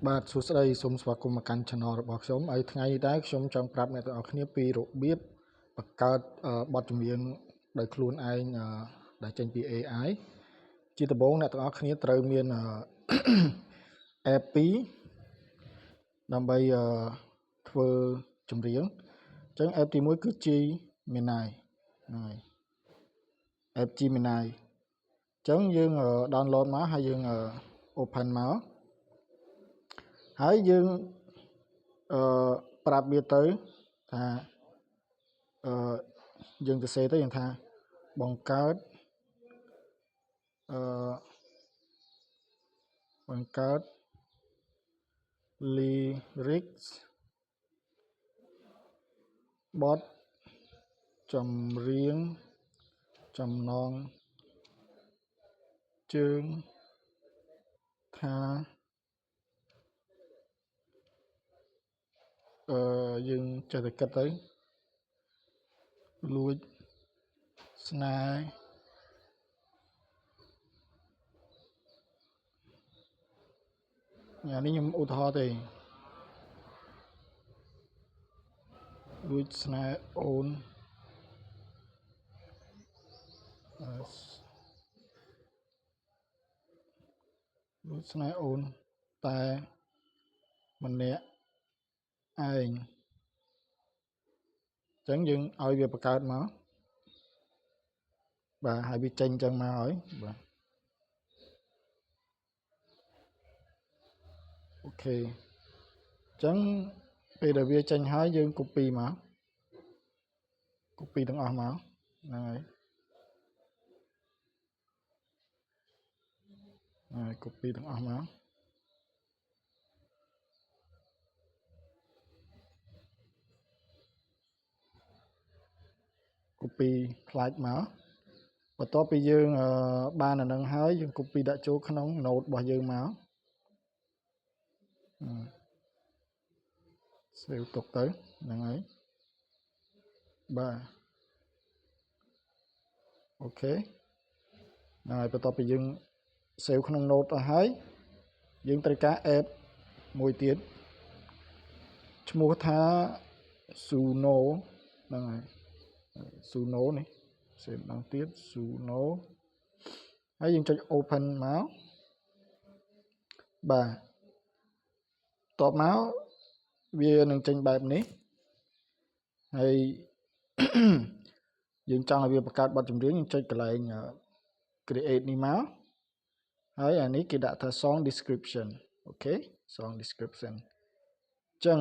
បាទសួស្តីសូមស្វាគមន៍មកកាន់ channel របស់ខ្ញុំហើយថ្ងៃនេះដែរខ្ញុំចង់ប្រាប់អ្នកទាំងអស់គ្នាពីរបៀបបង្កើតបទចម្រៀងដោយខ្លួនឯងដែលចេញពី AI ជាដំបូងអ្នកទាំងអស់គ្នាត្រូវមាន app ដើម្បីធ្វើចម្រៀងអញ្ចឹង app ទី1គឺ Gemini ហ្នឹងហើយ app Gemini អញ្ចឹងយើង download មកហើយយើង open មកហើយយើងប្រាប់វាទៅថាយើងទៅសេទៅយើងថាបង្កើតlyrics បទចម្រៀងចំណងជើងថាយើងចេះតែគិតទៅលួចស្នេហ៍អានេះខ្ញុំឧទាហរណ៍ទេលួចស្នេហ៍អូនលួចស្នេហ៍អូនតែម្នាក់ឯងអញ្ចឹងយើងឲ្យវាបង្កើតមកបាទហើយវាចេញអញ្ចឹងមកហើយបាទអូខេអញ្ចឹងពេលដែលវាចេញហើយយើង copy មក copy ទាំងអស់មកហ្នឹងហើយ copy ទាំងអស់មក copy ផ្លាច់មកបន្ទាប់ពីយើងបានអានឹងហើយយើង copy ដាក់ចូលក្នុង note របស់យើងមកsave ទុកទៅហ្នឹងហើយបាទអូខេហើយបន្ទាប់ពីយើង save ក្នុង note អស់ហើយយើងត្រូវការ app មួយទៀតឈ្មោះថា Suno ហ្នឹងហើយ Suno នេះ save ម្ដងទៀត Suno ហើយយើងចុច open មកបាទតបមកវានឹងចេញបែបនេះហើយ យើងចង់ឲ្យវាបង្កើតបទចម្រៀងយើងចុចកន្លែង create នេះមកហើយអានេះគេដាក់ថា song description អូខេ song description អញ្ចឹង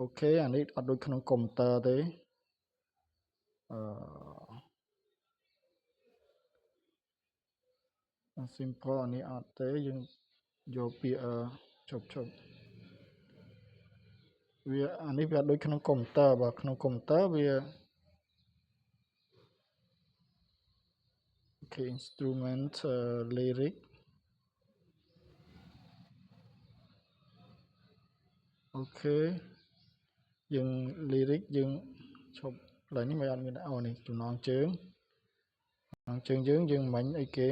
អូខេអានេះអត់ដូចក្នុងកុំព្យូទ័រទេsimple អានេះអត់ទេយើងយកពាក្យជប់វាអានេះវាដូចក្នុងកុំព្យូទ័របើក្នុងកុំព្យូទ័រវាអូខេ instrument lyric អូខេយើង lyric យើងឈប់កន្លែងនេះមិនអត់មានអូនេះចំណងជើងយើងមិញអីគេ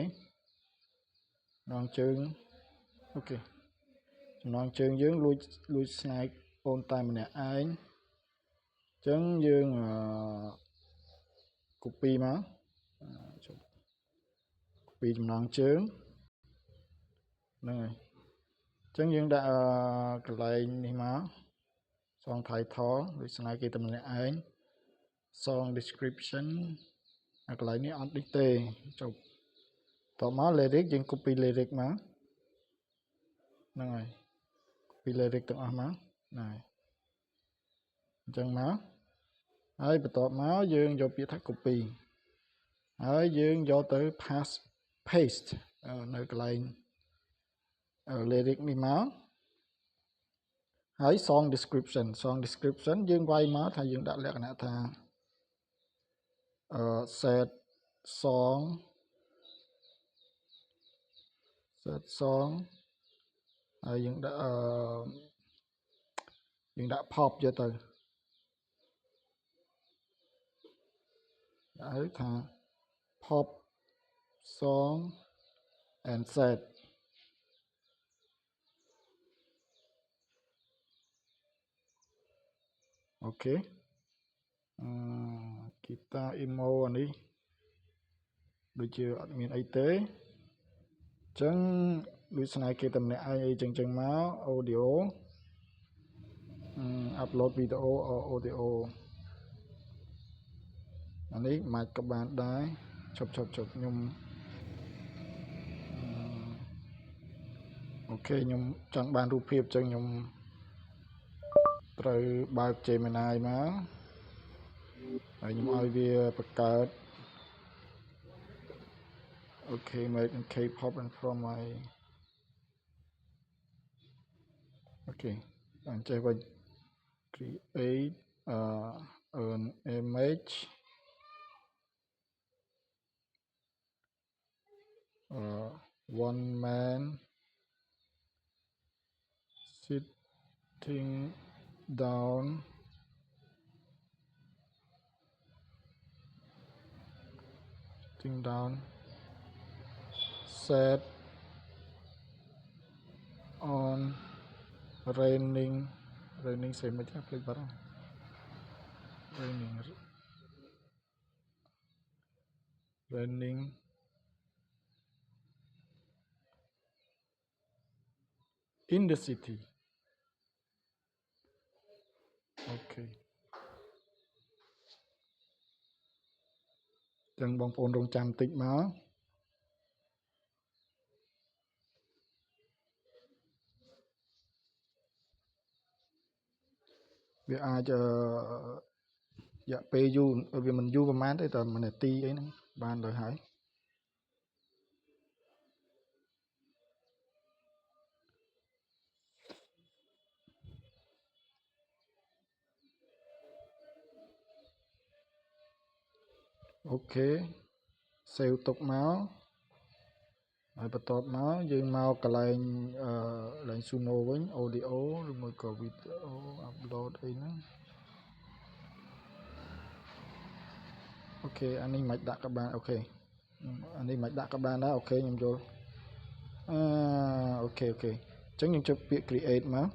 ចំណងជើងអូខេចំណងជើងយើងលួចស្នេហ៍អូនតែម្នាក់ឯងអញ្ចឹងយើងcopy មកចុះ copy ចំណងជើងហ្នឹងហើយអញ្ចឹងយើងដាក់កន្លែងនេះមក song title ដូចស្នេហ៍គេតែម្នាក់ឯង song description អាកន្លែងនេះអត់នេះទេចុះតមក lyric យើង copy lyric មកហ្នឹងហើយ copy lyric ទាំងអស់មកហ្នឹងហើយអញ្ចឹងមកហើយបន្ទាប់មកយើងយកពាក្យថា copy ហើយយើងយកទៅ paste នៅកន្លែង lyric នេះមកហើយ song description យើងវាយមកថាយើងដាក់លក្ខណៈថាset song ហើយយើងដាក់ pop យកទៅហើយថា pop song and set ok kita emo nàyដូចជាអត់មានអីទេអញ្ចឹងដូចស្នេហ៍គេតំណាក់ឲ្យអីចឹងមក audio upload video or audio អានេះមិនក៏បានដែរឈប់ខ្ញុំអូខេខ្ញុំចង់បានរូបភាពចឹងខ្ញុំត្រូវបើក Gemini មកហើយខ្ញុំឲ្យវាបង្កើតអូខេ make K-pop and from my អូខេអញ្ចឹងវិញ create an image one man sitting down set on raining សេមិនចាភ្លេចបាត់raining in the city អូខេចឹងបងប្អូនរងចាំតិចមកវាអាចរយៈពេលយូរវាមិនយូរប្រហែលទេតែ1នាទីអីហ្នឹងបានទៅហើយអូខេ save ទុកមកហើយបន្ទាប់មកយើងមកកន្លែងឡើង Suno វិញ audio ឬមួយក៏ video upload អីហ្នឹងអូខេអានេះមិនដាក់ក៏បានអូខេអានេះមិនដាក់ក៏បានដែរអូខេខ្ញុំយល់អូខេអញ្ចឹងខ្ញុំចុចពាក្យ create មក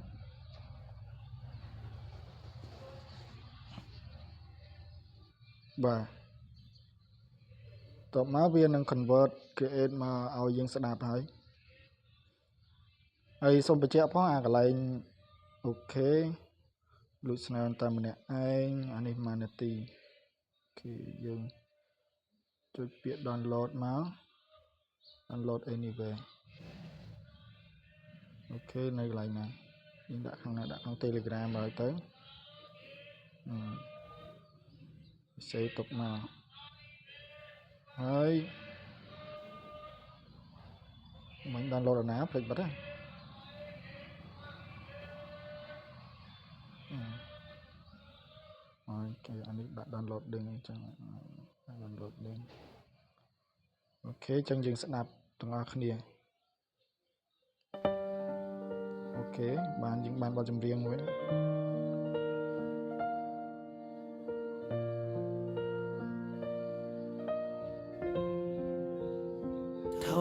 បាទតបមកវានឹង convert create មកឲ្យយើងស្ដាប់ហើយសូមបញ្ជាក់ផងអាកន្លែងអូខេលួចស្នើតែម្នាក់ឯងអានេះ1នាទីគឺយើងចុចពាក្យ download មក download anywhere អូខេនៅកន្លែងណាយើងដាក់ខាងណាដាក់ក្នុង Telegram ហើយទៅsave ទុកមកហើយមិន download អាណាភ្លេចបាត់ទេអូខេអានេះដាក់ downloading អញ្ចឹង downloading អូខេអញ្ចឹងយើងស្ដាប់ទាំងអស់គ្នាអូខេបានយើងបានបទចម្រៀងមួយ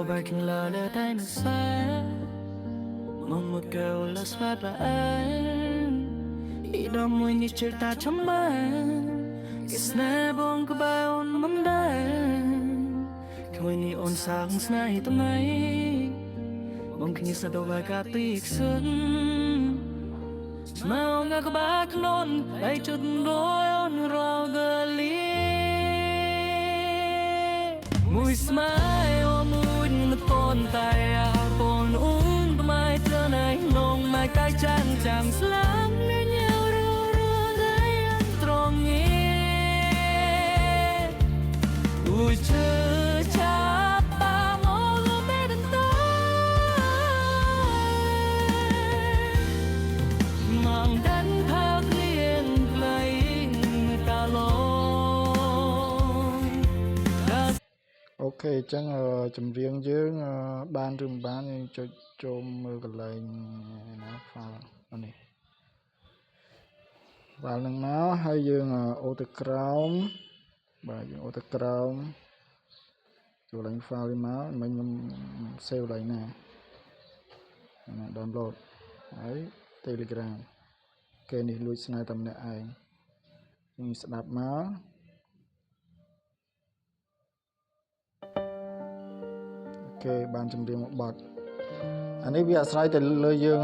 Back in love that I'm sad Mong một câu là smart và anh Ý đó mùi như chơi ta trong bàn Cái snare bông của bài ôn mắm đàn Cái mùi như ôn sáng snare tâm ấy Bông khi như sa đồ bài ca tích xuân Mà ông ngã của bác nôn Lại chút đôi ôn rò gờ lý Mùi smile tồn tại bồn uống mai thưa này nông mai cái chăn chẳng lắm nên nhau ru thấy anh tròn nghe ui chưa cha ba mô lu mê đần mang đánh thao riêng lấy ta lo អូខេអញ្ចឹងចម្រៀងយើងបានឬមិនបានយើងចុចចូលមើលកន្លែងណា file នេះ file នឹងមកហើយយើងអូសទៅក្រោមបាទយើងអូសទៅក្រោមចូលកន្លែង file នេះមកមិញខ្ញុំ save កន្លែងណា download ហើយ Telegram គេនេះលួចស្នើតែម្នាក់ឯង ស្ដាប់មកអូខេបានចម្រៀងមួយបទអានេះវាអាស្រ័យទៅលើយើង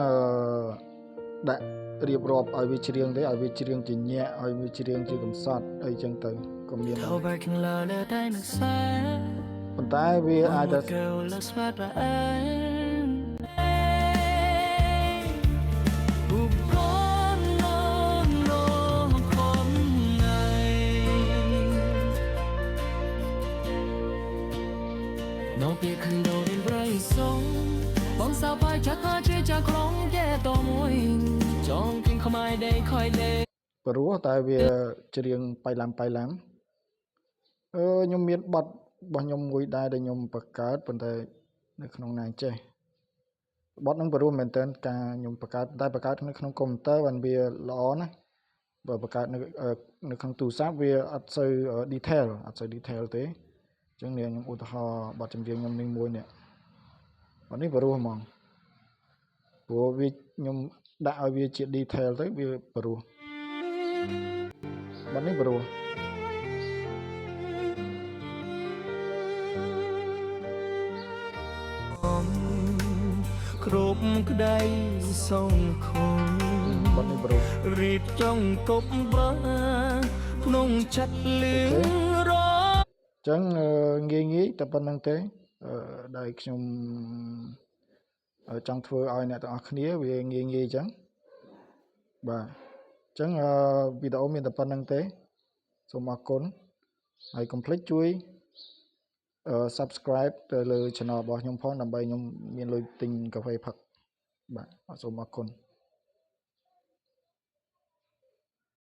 ដាក់រៀបរាប់ឲ្យវាច្រៀងទេឲ្យវាច្រៀងជាញាក់ឲ្យវាច្រៀងជាកំសត់អីចឹងទៅក៏មានដែរ Thâu bạc là nơi tay nước xa ប៉ុន្តែវាអាច Một ទៅ kêu là smart và anh Buộc con nó con này Nó biết khăn đầu đến rơi sống Bóng sao phải chắc hoa chơi chắc lóng ghé to môi Trong kinh không ai đây khỏi đây ព្រោះតែវាច្រៀងបៃឡាំខ្ញុំមានបទរបស់ខ្ញុំមួយដែរដែលខ្ញុំបង្កើតប៉ុន្តែនៅក្នុងណាចេះបទហ្នឹងព្រោះមែនតើការខ្ញុំបង្កើតតែបង្កើតនៅក្នុងកុំព្យូទ័របានវាល្អណាស់បើបង្កើតនៅក្នុងទូរស័ព្ទវាអត់សូវ detail ទេអញ្ចឹងនេះខ្ញុំឧទាហរណ៍បទចម្រៀងខ្ញុំនេះមួយនេះបទនេះព្រោះហ្មងព្រោះវាខ្ញុំដាក់ឲ្យវាជា detail ទៅវាព្រោះបទនេះព្រោះ គ្រប់ក្តីសង្ឃឹម បទនេះព្រោះ រៀបចង់គប់បាក្នុងចិត្តលឿងរ អញ្ចឹងងាយតែប៉ុណ្្នឹងទេដែលខ្ញុំចង់ធ្វើឲ្យអ្នកទាំងអស់គ្នាវាងាយអញ្ចឹងបាទអញ្ចឹងវីដេអូមានតែប៉ុណ្្នឹងទេសូមអរគុណហើយកុំភ្លេចជួយ subscribe ទៅលើ channel របស់ខ្ញុំផងដើម្បីខ្ញុំមានលុយទិញកាហ្វេផឹកបាទសូមអរគុណ